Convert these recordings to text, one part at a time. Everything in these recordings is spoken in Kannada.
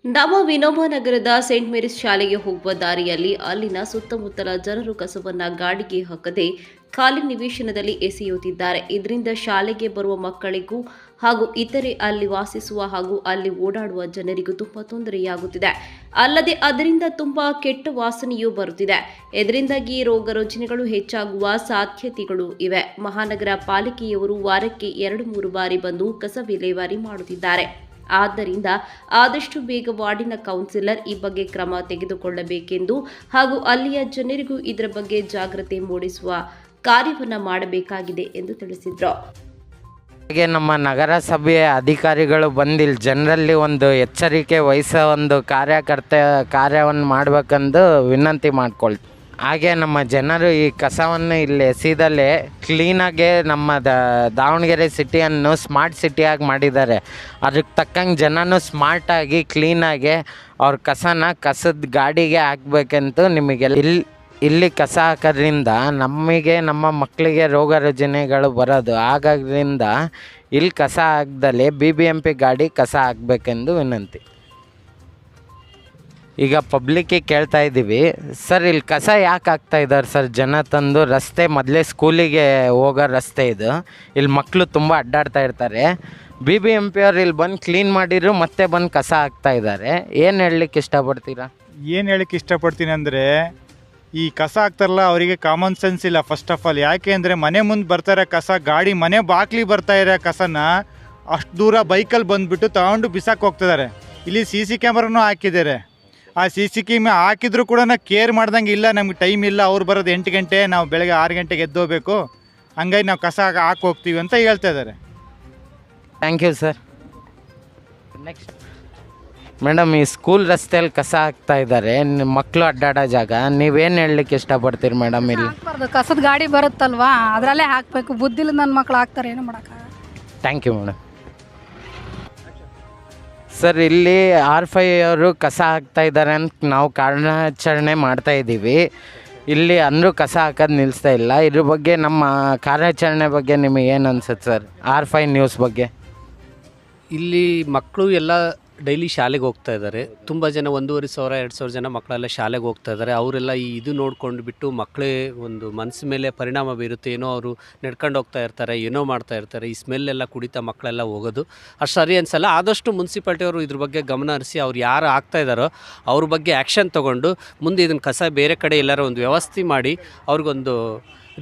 ನವ ವಿನೋಬ ನಗರದ ಸೇಂಟ್ ಮೇರಿಸ್ ಶಾಲೆಗೆ ಹೋಗುವ ದಾರಿಯಲ್ಲಿ ಅಲ್ಲಿನ ಸುತ್ತಮುತ್ತಲ ಜನರು ಕಸವನ್ನ ಗಾಡಿಗೆ ಹಾಕದೆ ಖಾಲಿ ನಿವೇಶನದಲ್ಲಿ ಎಸೆಯುತ್ತಿದ್ದಾರೆ. ಇದರಿಂದ ಶಾಲೆಗೆ ಬರುವ ಮಕ್ಕಳಿಗೂ ಹಾಗೂ ಇತರೆ ಅಲ್ಲಿ ವಾಸಿಸುವ ಹಾಗೂ ಅಲ್ಲಿ ಓಡಾಡುವ ಜನರಿಗೂ ತುಂಬಾ ತೊಂದರೆಯಾಗುತ್ತಿದೆ. ಅಲ್ಲದೆ ಅದರಿಂದ ತುಂಬಾ ಕೆಟ್ಟ ವಾಸನೆಯೂ ಬರುತ್ತಿದೆ. ಇದರಿಂದಾಗಿ ರೋಗ ರುಜಿನಗಳು ಹೆಚ್ಚಾಗುವ ಸಾಧ್ಯತೆಗಳು ಇವೆ. ಮಹಾನಗರ ಪಾಲಿಕೆಯವರು ವಾರಕ್ಕೆ 2-3 ಬಾರಿ ಬಂದು ಕಸ ವಿಲೇವಾರಿ ಮಾಡುತ್ತಿದ್ದಾರೆ. ಆದ್ದರಿಂದ ಆದಷ್ಟು ಬೇಗ ವಾರ್ಡಿನ ಕೌನ್ಸಿಲರ್ ಈ ಬಗ್ಗೆ ಕ್ರಮ ತೆಗೆದುಕೊಳ್ಳಬೇಕೆಂದು ಹಾಗೂ ಅಲ್ಲಿಯ ಜನರಿಗೂ ಇದರ ಬಗ್ಗೆ ಜಾಗೃತಿ ಮೂಡಿಸುವ ಕಾರ್ಯವನ್ನು ಮಾಡಬೇಕಾಗಿದೆ ಎಂದು ತಿಳಿಸಿದರು. ಹಾಗೆ ನಮ್ಮ ನಗರಸಭೆಯ ಅಧಿಕಾರಿಗಳು ಬಂದಿಲ್ಲ ಜನರಲ್ಲಿ ಒಂದು ಎಚ್ಚರಿಕೆ ವಹಿಸೋ ಒಂದು ಕಾರ್ಯವನ್ನು ಮಾಡಬೇಕೆಂದು ವಿನಂತಿ ಮಾಡ್ಕೊಳ್ತೀವಿ. ಹಾಗೆ ನಮ್ಮ ಜನರು ಈ ಕಸವನ್ನು ಇಲ್ಲಿ ಎಸೆದಲ್ಲೇ ಕ್ಲೀನಾಗೆ ನಮ್ಮ ದಾವಣಗೆರೆ ಸಿಟಿಯನ್ನು ಸ್ಮಾರ್ಟ್ ಸಿಟಿಯಾಗಿ ಮಾಡಿದ್ದಾರೆ. ಅದಕ್ಕೆ ತಕ್ಕಂಗೆ ಜನನೂ ಸ್ಮಾರ್ಟಾಗಿ ಕ್ಲೀನಾಗಿ ಅವ್ರ ಕಸದ ಗಾಡಿಗೆ ಹಾಕ್ಬೇಕಂತೂ ನಿಮಗೆಲ್ಲ ಇಲ್ಲಿ ಕಸ ಹಾಕೋದ್ರಿಂದ ನಮಗೆ ನಮ್ಮ ಮಕ್ಕಳಿಗೆ ರೋಗ ರುಜಿನಗಳು ಬರೋದು. ಹಾಗಾದ್ರಿಂದ ಇಲ್ಲಿ ಕಸ ಹಾಕ್ದಲ್ಲಿ BBMP ಗಾಡಿ ಕಸ ಹಾಕಬೇಕೆಂದು ವಿನಂತಿ. ಈಗ ಪಬ್ಲಿಕ್ಕಿಗೆ ಕೇಳ್ತಾ ಇದ್ದೀವಿ, ಸರ್ ಇಲ್ಲಿ ಕಸ ಯಾಕೆ ಹಾಕ್ತಾ ಇದ್ದಾರೆ ಸರ್? ಜನ ತಂದು ರಸ್ತೆ ಮೊದಲೇ ಸ್ಕೂಲಿಗೆ ಹೋಗೋ ರಸ್ತೆ ಇದು, ಇಲ್ಲಿ ಮಕ್ಕಳು ತುಂಬ ಅಡ್ಡಾಡ್ತಾ ಇರ್ತಾರೆ. BBMP ಅವ್ರು ಇಲ್ಲಿ ಬಂದು ಕ್ಲೀನ್ ಮಾಡಿದ್ರು ಮತ್ತೆ ಬಂದು ಕಸ ಹಾಕ್ತಾ ಇದ್ದಾರೆ. ಏನು ಹೇಳಲಿಕ್ಕೆ ಇಷ್ಟಪಡ್ತೀರಾ? ಏನು ಹೇಳಕ್ಕೆ ಇಷ್ಟಪಡ್ತೀನಿ ಅಂದರೆ, ಈ ಕಸ ಹಾಕ್ತಾರಲ್ಲ ಅವರಿಗೆ ಕಾಮನ್ ಸೆನ್ಸ್ ಇಲ್ಲ ಫಸ್ಟ್ ಆಫ್ ಆಲ್. ಯಾಕೆ ಅಂದರೆ ಮನೆ ಮುಂದೆ ಬರ್ತಾರೆ ಕಸ, ಗಾಡಿ ಮನೆ ಬಾಕ್ಲಿಗೆ ಬರ್ತಾ ಇರೋ ಕಸನ ಅಷ್ಟು ದೂರ ಬೈಕಲ್ಲಿ ಬಂದುಬಿಟ್ಟು ತಗೊಂಡು ಬಿಸಾಕಿ ಹೋಗ್ತಿದ್ದಾರೆ. ಇಲ್ಲಿ CC ಕ್ಯಾಮ್ರಾನೂ ಹಾಕಿದ್ದಾರೆ. ಆ CC ಕ್ಯಾಮ್ರಾ ಹಾಕಿದ್ರು ಕೂಡ ಕೇರ್ ಮಾಡ್ದಂಗೆ ಇಲ್ಲ. ನಮ್ಗೆ ಟೈಮ್ ಇಲ್ಲ, ಅವ್ರು ಬರೋದು 8 ಗಂಟೆ, ನಾವು ಬೆಳಗ್ಗೆ 6 ಗಂಟೆಗೆ ಎದ್ದೋಗ್ಬೇಕು, ಹಂಗಾಗಿ ನಾವು ಕಸ ಹಾಕಿ ಹೋಗ್ತೀವಿ ಅಂತ ಹೇಳ್ತಾ ಇದ್ದಾರೆ. Thank you sir. Next madam, ಈ ಸ್ಕೂಲ್ ರಸ್ತೆಯಲ್ಲಿ ಕಸ ಹಾಕ್ತಾ ಇದ್ದಾರೆ, ಮಕ್ಕಳು ಅಡ್ಡಾಡೋ ಜಾಗ, ನೀವೇನು ಹೇಳಲಿಕ್ಕೆ ಇಷ್ಟಪಡ್ತೀರಿ ಮೇಡಮ್? ಇಲ್ಲಿ ಕಸದ ಗಾಡಿ ಬರುತ್ತಲ್ವಾ, ಅದರಲ್ಲೇ ಹಾಕಬೇಕು. ಬುದ್ಧಿಲ್ಲ ನನ್ನ ಮಕ್ಕಳು ಹಾಕ್ತಾರೆ, ಏನು ಮಾಡೋಕ್ಕಾಗಲ್ಲ. Thank you madam. ಸರ್, ಇಲ್ಲಿ R5 ಅವರು ಕಸ ಹಾಕ್ತಾ ಇದ್ದಾರೆ ಅಂತ ನಾವು ಕಾರ್ಯಾಚರಣೆ ಮಾಡ್ತಾ ಇದ್ದೀವಿ. ಇಲ್ಲಿ ಅಂದರೂ ಕಸ ಹಾಕೋದು ನಿಲ್ಲಿಸ್ತಾ ಇಲ್ಲ. ಇದ್ರ ಬಗ್ಗೆ ನಮ್ಮ ಕಾರ್ಯಾಚರಣೆ ಬಗ್ಗೆ ನಿಮಗೆ ಏನು ಅನ್ಸುತ್ತೆ ಸರ್? R5 ನ್ಯೂಸ್ ಬಗ್ಗೆ. ಇಲ್ಲಿ ಮಕ್ಕಳು ಎಲ್ಲ ಡೈಲಿ ಶಾಲೆಗೆ ಹೋಗ್ತಾ ಇದ್ದಾರೆ. ತುಂಬ ಜನ 1,500-2,000 ಜನ ಮಕ್ಕಳೆಲ್ಲ ಶಾಲೆಗೆ ಹೋಗ್ತಾ ಇದ್ದಾರೆ. ಅವರೆಲ್ಲ ಇದು ನೋಡ್ಕೊಂಡು ಬಿಟ್ಟು ಮಕ್ಕಳೇ ಒಂದು ಮನಸ್ಸು ಮೇಲೆ ಪರಿಣಾಮ ಬೀರುತ್ತೆ. ಏನೋ ಅವರು ನಡ್ಕೊಂಡು ಹೋಗ್ತಾ ಇರ್ತಾರೆ, ಏನೋ ಮಾಡ್ತಾ ಇರ್ತಾರೆ. ಈ ಸ್ಮೆಲ್ಲೆಲ್ಲ ಕುಡಿತಾ ಮಕ್ಕಳೆಲ್ಲ ಹೋಗೋದು ಅಷ್ಟು ಸರಿ ಅನಿಸಲ್ಲ. ಆದಷ್ಟು ಮುನ್ಸಿಪಾಲ್ಟಿಯವರು ಇದ್ರ ಬಗ್ಗೆ ಗಮನ ಹರಿಸಿ ಅವ್ರು ಯಾರು ಆಗ್ತಾ ಇದ್ದಾರೋ ಅವ್ರ ಬಗ್ಗೆ ಆ್ಯಕ್ಷನ್ ತೊಗೊಂಡು ಮುಂದೆ ಇದನ್ನು ಕಸ ಬೇರೆ ಕಡೆ ಎಲ್ಲರೂ ಒಂದು ವ್ಯವಸ್ಥೆ ಮಾಡಿ ಅವ್ರಿಗೊಂದು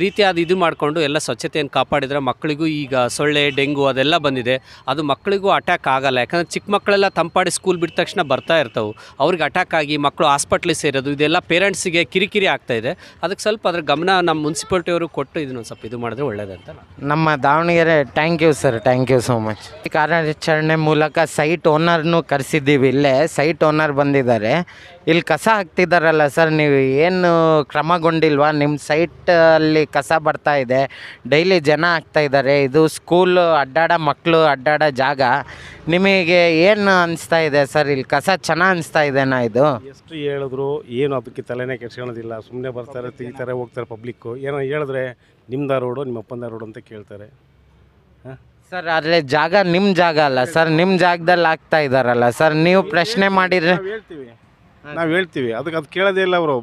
ರೀತಿಯಾದ ಇದು ಮಾಡಿಕೊಂಡು ಎಲ್ಲ ಸ್ವಚ್ಛತೆಯನ್ನು ಕಾಪಾಡಿದರೆ ಮಕ್ಕಳಿಗೂ ಈಗ ಸೊಳ್ಳೆ, ಡೆಂಗು ಅದೆಲ್ಲ ಬಂದಿದೆ, ಅದು ಮಕ್ಕಳಿಗೂ ಅಟ್ಯಾಕ್ ಆಗಲ್ಲ. ಯಾಕಂದರೆ ಚಿಕ್ಕ ಮಕ್ಕಳೆಲ್ಲ ತಂಪಾಡಿ ಸ್ಕೂಲ್ ಬಿಟ್ಟ ತಕ್ಷಣ ಬರ್ತಾ ಇರ್ತವೆ, ಅವ್ರಿಗೆ ಅಟ್ಯಾಕ್ ಆಗಿ ಮಕ್ಕಳು ಹಾಸ್ಪಿಟ್ಲಿಗೆ ಸೇರೋದು ಇದೆಲ್ಲ ಪೇರೆಂಟ್ಸಿಗೆ ಕಿರಿಕಿರಿ ಆಗ್ತಾಯಿದೆ. ಅದಕ್ಕೆ ಸ್ವಲ್ಪ ಅದ್ರ ಗಮನ ನಮ್ಮ ಮುನ್ಸಿಪಾಲ್ಟಿಯವರು ಕೊಟ್ಟು ಇದನ್ನು ಸ್ವಲ್ಪ ಇದು ಮಾಡಿದ್ರೆ ಒಳ್ಳೆಯದಂತ ನಮ್ಮ Davanagere. Thank you sir, thank you so much. ಈ ಕಾರ್ಯಾಚರಣೆ ಮೂಲಕ ಸೈಟ್ ಓನರ್ನು ಕರೆಸಿದ್ದೀವಿ. ಇಲ್ಲೇ ಸೈಟ್ ಓನರ್ ಬಂದಿದ್ದಾರೆ. ಇಲ್ಲಿ ಕಸ ಹಾಕ್ತಿದ್ದಾರಲ್ಲ ಸರ್, ನೀವು ಏನು ಕ್ರಮಗೊಂಡಿಲ್ವಾ? ನಿಮ್ಮ ಸೈಟಲ್ಲಿ ಕಸ ಬರ್ತಾ ಇದೆ, ಡೈಲಿ ಜನ ಹಾಕ್ತಾ ಇದ್ದಾರೆ. ಇದು ಸ್ಕೂಲು ಮಕ್ಕಳು ಅಡ್ಡಾಡೋ ಜಾಗ. ನಿಮಗೆ ಏನು ಅನಿಸ್ತಾ ಇದೆ ಸರ್? ಇಲ್ಲಿ ಕಸ ಚೆನ್ನಾಗಿ ಅನಿಸ್ತಾ ಇದೆನಾ? ಇದು ಎಷ್ಟು ಹೇಳಿದ್ರು ಏನು ಅದಕ್ಕೆ ತಲೆನೇ ಕೆಡ್ಸ್ಕೊಳ್ಳೋದಿಲ್ಲ. ಸುಮ್ಮನೆ ಬರ್ತಾರೆ, ತೆಗಿತಾರೆ, ಹೋಗ್ತಾರೆ. ಪಬ್ಲಿಕ್ಕು ಏನೋ ಹೇಳಿದ್ರೆ ನಿಮ್ಮದ ರೋಡು, ನಿಮ್ಮ ಅಪ್ಪಂದ ರೋಡು ಅಂತ ಕೇಳ್ತಾರೆ. ಸರ್, ಅಲ್ಲೇ ಜಾಗ ನಿಮ್ಮ ಜಾಗ ಅಲ್ಲ ಸರ್, ನಿಮ್ಮ ಜಾಗದಲ್ಲಿ ಹಾಕ್ತಾ ಇದ್ದಾರಲ್ಲ ಸರ್, ನೀವು ಪ್ರಶ್ನೆ ಮಾಡಿದ್ರೆ ನಾವು ಹೇಳ್ತೀವಿ, ಅದಕ್ಕೆ ಅದು ಕೇಳೋದೇ ಇಲ್ಲ ಅವರು.